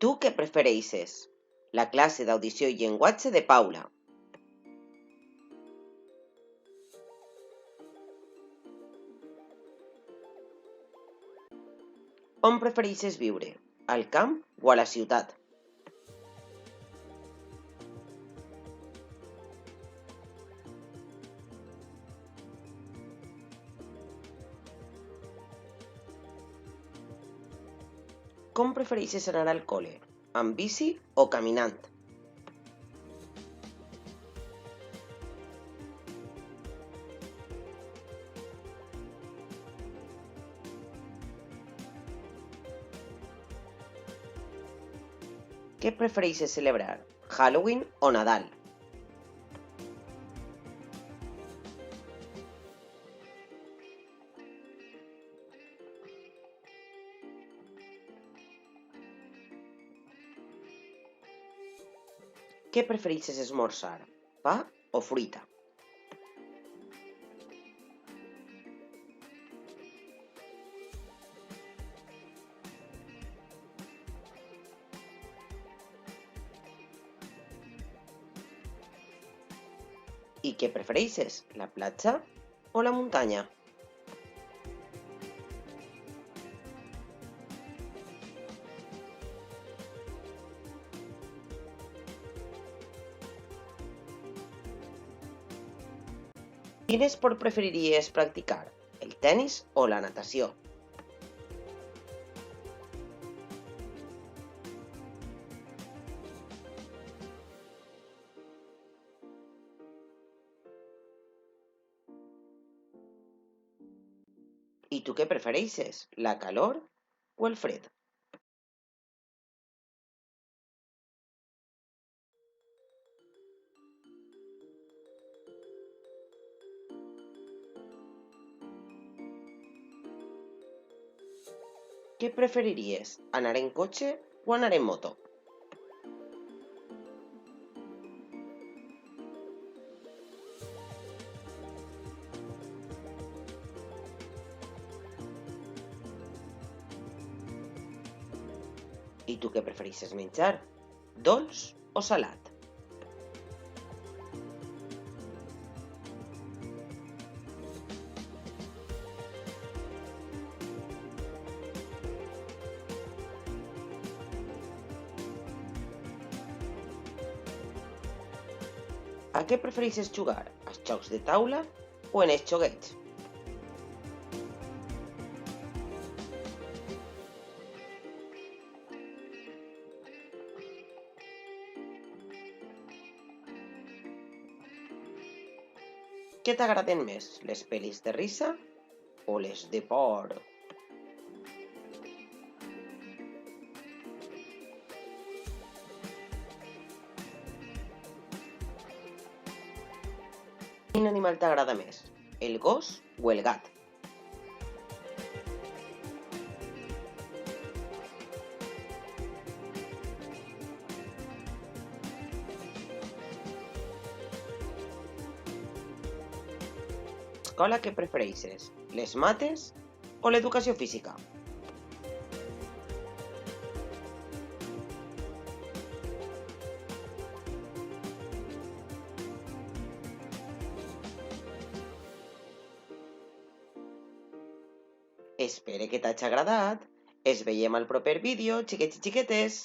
Tu què prefereixes? La classe d'audició i llenguatge de Paula. On prefereixes viure? Al camp o a la ciutat? Com prefereixes anar al col·le? Amb bici o caminant? Què prefereixes celebrar? Halloween o Nadal? Què prefereixes esmorzar? Pa o fruita? I què prefereixes? La platja o la muntanya? Quin esport preferiries practicar? El tennis o la natació? I tu què prefereixes? La calor o el fred? Què preferiries? Anar en cotxe o anar en moto? I tu què prefereixes menjar? Dolç o salat? A què prefereixes jugar? Als jocs de taula o en els joguets? Què t'agraden més, les pel·lis de risa o les de por? Quin animal t'agrada més, el gos o el gat? Escola que prefereixes, les mates o l'educació física? Espero que t'hagi agradat. Ens veiem al proper vídeo, xiquets i xiquetes.